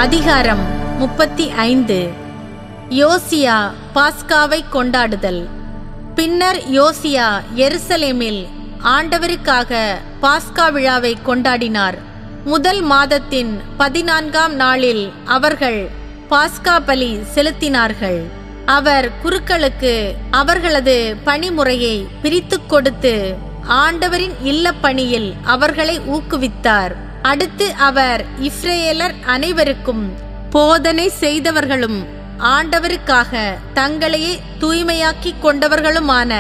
அதிகாரம் 35. யோசியா பாஸ்காவை கொண்டாடுதல். பின்னர் யோசியா எருசலேமில் ஆண்டவருக்காக பாஸ்கா விழாவை கொண்டாடினார். முதல் மாதத்தின் 14ஆம் நாளில் அவர்கள் பாஸ்கா பலி செலுத்தினார்கள். அவர் குருக்களுக்கு அவர்களது பணிமுறையை பிரித்து கொடுத்து ஆண்டவரின் இல்லப்பணியில் அவர்களை ஊக்குவித்தார். அடுத்து அவர் இஸ்ரவேலர் அனைவருக்கும் போதனை செய்தவர்களும் ஆண்டவருக்காக தங்களையே தூய்மையாக்கி கொண்டவர்களுமான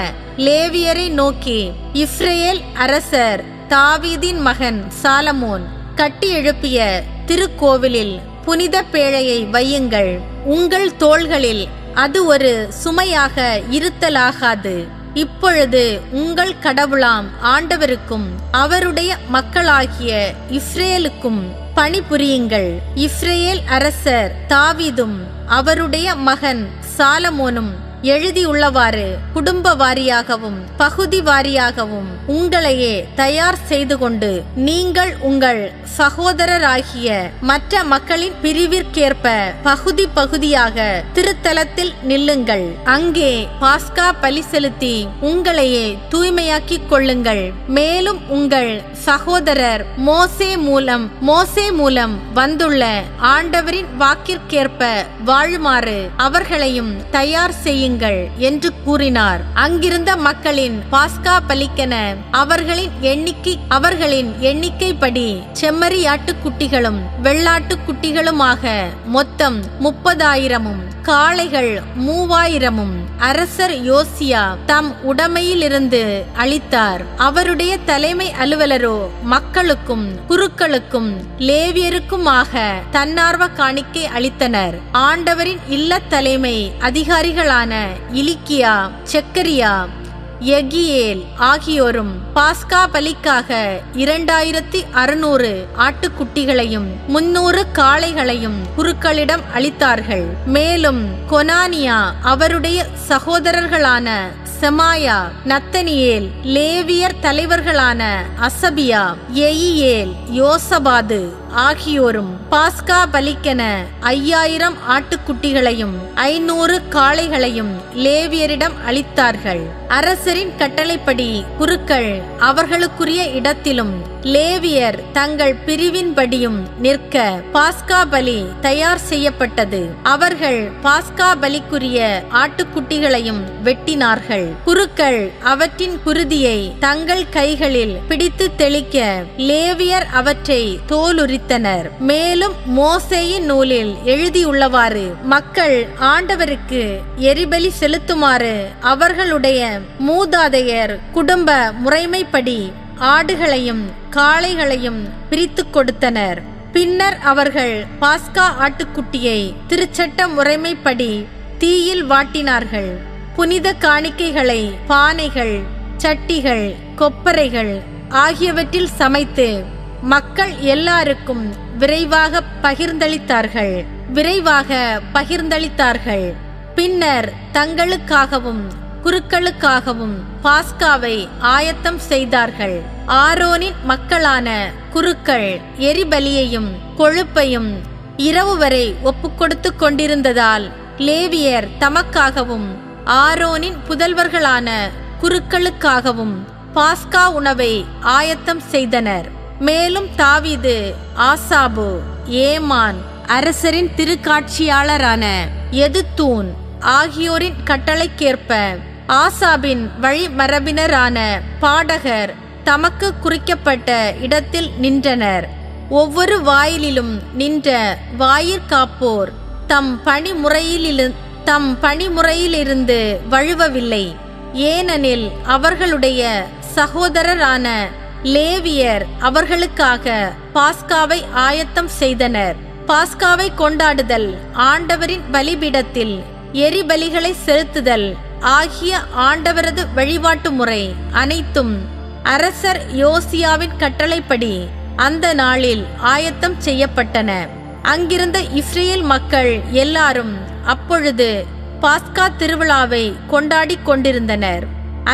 லேவியரை நோக்கி, இஸ்ரவேல் அரசர் தாவீதின் மகன் சாலமோன் கட்டி எழுப்பிய திருக்கோவிலில் புனித பேழையை வையுங்கள். உங்கள் தோள்களில் அது ஒரு சுமையாக இருத்தலாகாது. இப்பொழுது உங்கள் கடவுளாம் ஆண்டவருக்கும் அவருடைய மக்களாகிய இஸ்ரேலுக்கும் பணிபுரியுங்கள். இஸ்ரேல் அரசர் தாவீதும் அவருடைய மகன் சாலமோனும் எழுதியுள்ளவாறு குடும்ப வாரியாகவும் பகுதி வாரியாகவும் உங்களையே தயார் செய்து கொண்டு நீங்கள் உங்கள் சகோதரராகிய மற்ற மக்களின் பிரிவிற்கேற்ப பகுதி பகுதியாக திருத்தலத்தில் நில்லுங்கள். அங்கே பாஸ்கா பலி செலுத்தி உங்களையே தூய்மையாக்கிக் கொள்ளுங்கள். மேலும் உங்கள் சகோதரர் மோசே மூலம் வந்துள்ள ஆண்டவரின் வாக்கிற்கேற்ப வாழுமாறு அவர்களையும் தயார் செய்யுங்கள் என்று கூறினார். அங்கிருந்த மக்களின் பாஸ்கா பலிக்கென அவர்களின் எண்ணிக்கைப்படி செம்மறியாட்டுக்குட்டிகளும் வெள்ளாட்டுக்குட்டிகளுமாக மொத்தம் 30,000 காளைகள் 3,000 அரசர் யோசியா தம் உடைமையிலிருந்து அளித்தார். அவருடைய தலைமை அலுவலரோ மக்களுக்கும் குருக்களுக்கும் லேவியருக்குமாக தன்னார்வ காணிக்கை அளித்தனர். ஆண்டவரின் இல்ல தலைமை அதிகாரிகளான இலிக்கியா, செக்கரியா, யகியேல் ஆகியோரும் பாஸ்கா பலிக்காக 2600 ஆட்டுக்குட்டிகளையும் 300 காளைகளையும் குருக்களிடம் அளித்தார்கள். மேலும் கொனானியா, அவருடைய சகோதரர்களான செமாயா, நத்தனியேல், லேவியர் தலைவர்களான அசபியா, எயியேல், யோசபாது ஆகியோரும் பாஸ்கா பலிக்கென 5000 ஆட்டுக்குட்டிகளையும் 500 காளைகளையும் லேவியரிடம் அளித்தார்கள். அரசரின் கட்டளைப்படி குருக்கள் அவர்களுக்குரிய இடத்திலும் லேவியர் தங்கள் பிரிவின்படியும் நிற்க பாஸ்கா பலி தயார் செய்யப்பட்டது. அவர்கள் பாஸ்கா பலிக்குரிய ஆட்டுக்குட்டிகளையும் வெட்டினார்கள். குருக்கள் அவற்றின் குருதியை தங்கள் கைகளில் பிடித்து தெளிக்க லேவியர் அவற்றை தோலுரித்தனர். மேலும் மோசேயின் நூலில் எழுதியுள்ளவாறு மக்கள் ஆண்டவருக்கு எரிபலி செலுத்துமாறு அவர்களுடைய மூதாதையர் குடும்ப முறைமைப்படி ஆடுகளையும் காளைகளையும் பிரித்து கொடுத்தனர். பின்னர் அவர்கள் பாஸ்கா ஆட்டுக்குட்டியை திருச்சட்ட முறைமைப்படி தீயில் வாட்டினார்கள். புனித காணிக்கைகளை பானைகள், சட்டிகள், கொப்பரைகள் ஆகியவற்றில் சமைத்து மக்கள் எல்லாருக்கும் விரைவாக பகிர்ந்தளித்தார்கள். பின்னர் தங்களுக்காகவும் குருக்களுக்காகவும் பாஸ்காவை ஆயத்தம் செய்தார்கள். ஆரோனின் மக்களான குருக்கள் எரிபலியையும் கொழுப்பையும் இரவு வரை ஒப்புக்கொடுத்து கொண்டிருந்ததால் லேவியர் தமக்காகவும் ஆரோனின் புதல்வர்களான குருக்களுக்காகவும் பாஸ்கா உணவை ஆயத்தம் செய்தனர். மேலும் தாவீது, ஆசாபு, ஏமான், அரசரின் திருக்காட்சியாளரான எதுத்தூன் ஆகியோரின் கட்டளைக்கேற்ப ஆசாபின் வழிமரபினரான பாடகர் தமக்கு குறிக்கப்பட்ட இடத்தில் நின்றனர். ஒவ்வொரு வாயிலிலும் நின்ற வாயிற்காப்போர் தம் பணிமுறையிலிருந்து வழுவவில்லை. ஏனெனில் அவர்களுடைய சகோதரரான லேவியர் அவர்களுக்காக பாஸ்காவை ஆயத்தம் செய்தனர். பாஸ்காவை கொண்டாடுதல், ஆண்டவரின் பலிபீடத்தில் எரிபலிகளை செலுத்துதல் ஆகிய ஆண்டவரது வழிபாட்டு முறை அனைத்தும் அரசர் யோசியாவின் கட்டளைப்படி அந்த நாளில் ஆயத்தம் செய்யப்பட்டன. அங்கிருந்த இஸ்ரேல் மக்கள் எல்லாரும் அப்பொழுது பாஸ்கா திருவிழாவை கொண்டாடி கொண்டிருந்தனர்.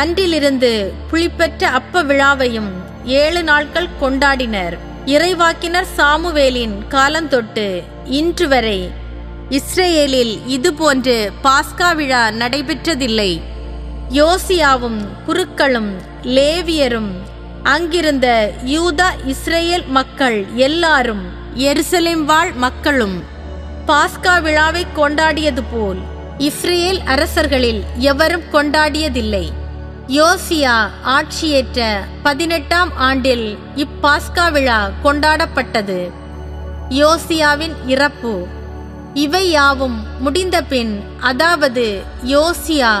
அன்றிலிருந்து புளிப்பெற்ற அப்ப விழாவையும் 7 நாட்கள் கொண்டாடினர். இறைவாக்கினர் சாமுவேலின் காலந்தொட்டு இன்று வரை இஸ்ரேலில் இதுபோன்று பாஸ்கா விழா நடைபெற்றதில்லை. யோசியாவும் குருக்களும் லேவியரும் அங்கிருந்த யூதா இஸ்ரேல் மக்கள் எல்லாரும் எருசலேம் வாழ் மக்களும் பாஸ்கா விழாவை கொண்டாடியது போல் இஸ்ரேல் அரசர்களில் எவரும் கொண்டாடியதில்லை. யோசியா ஆட்சியேற்ற 18ஆம் ஆண்டில் இப்பாஸ்கா விழா கொண்டாடப்பட்டது. யோசியாவின் இறப்பு. இவை யாவும் முடிந்த பின், அதாவது யோசியா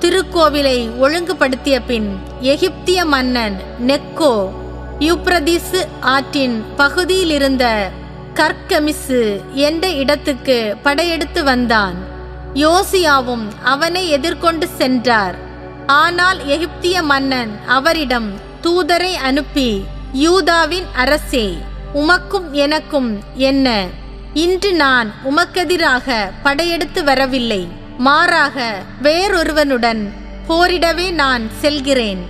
திருக்கோவிலை ஒழுங்குபடுத்திய பின், எகிப்திய மன்னன் நெக்கோ யூப்ரதீசு ஆற்றின் பகுதியிலிருந்த கர்கமிசு என்ற இடத்துக்கு படையெடுத்து வந்தான். யோசியாவும் அவனை எதிர்கொண்டு சென்றார். ஆனால் எகிப்திய மன்னன் அவரிடம் தூதரை அனுப்பி, யூதாவின் அரசே, உமக்கும் எனக்கும் என்ன? இன்று நான் உமக்கெதிராக படையெடுத்து வரவில்லை, மாறாக வேறொருவனுடன் போரிடவே நான் செல்கிறேன்.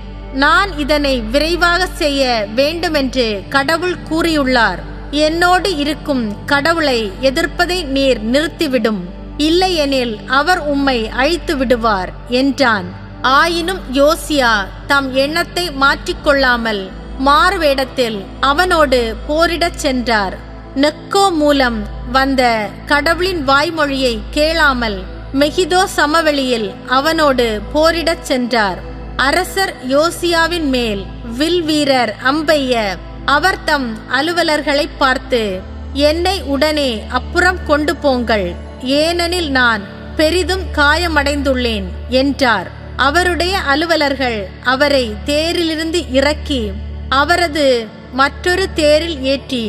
நான் இதனை விரைவாக செய்ய வேண்டுமென்று கடவுள் கூறியுள்ளார். என்னோடு இருக்கும் கடவுளை எதிர்ப்பதை நீர் நிறுத்திவிடும், இல்லையெனில் அவர் உம்மை அழித்து விடுவார் என்றான். ஆயினும் யோசியா தம் எண்ணத்தை மாற்றிக்கொள்ளாமல் மாறுவேடத்தில் அவனோடு போரிடச் சென்றார். நெக்கோ மூலம் வந்த கடவுளின் வாய்மொழியை கேளாமல் மெகிதோ சமவெளியில் அவனோடு போரிடச் சென்றார். அரசர் யோசியாவின் மேல் வில் வீரர் அம்பெய்ய அவர் தம் அலுவலர்களை பார்த்து, என்னை உடனே அப்புறம் கொண்டு போங்கள், ஏனெனில் நான் பெரிதும் காயமடைந்துள்ளேன் என்றார். அவருடைய அலுவலர்கள் அவரை தேரிலிருந்து இறக்கி அவரது மற்றொரு தேரில் ஏற்றி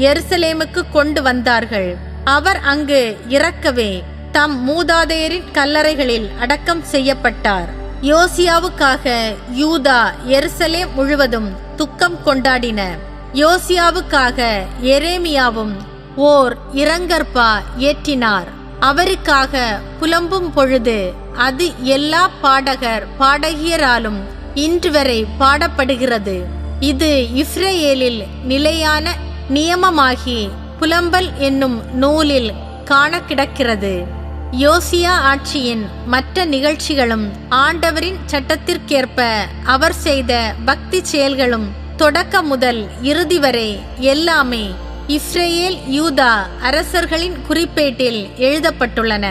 எருசலேமுக்கு கொண்டு வந்தார்கள். அவர் அங்கு இறக்கவே தம் மூதாதையரின் கல்லறைகளில் அடக்கம் செய்யப்பட்டார். யோசியாவுக்காக யூதா எருசலேம் முழுவதும் துக்கம் கொண்டாடின. யோசியாவுக்காக எரேமியாவும் ஓர் இரங்கற்பா ஏற்றினார். அவருக்காக புலம்பும் பொழுது அது எல்லா பாடகர் பாடகியராலும் இன்று வரை பாடப்படுகிறது. இது இஸ்ரேலில் நிலையான நியமமாகி புலம்பல் என்னும் நூலில் காண கிடக்கிறது. யோசியா ஆட்சியின் மற்ற நிகழ்ச்சிகளும் ஆண்டவரின் சட்டத்திற்கேற்ப அவர் செய்த பக்தி செயல்களும் தொடக்க முதல் இறுதி வரை எல்லாமே இஸ்ரேல் யூதா அரசர்களின் குறிப்பேட்டில் எழுதப்பட்டுள்ளன.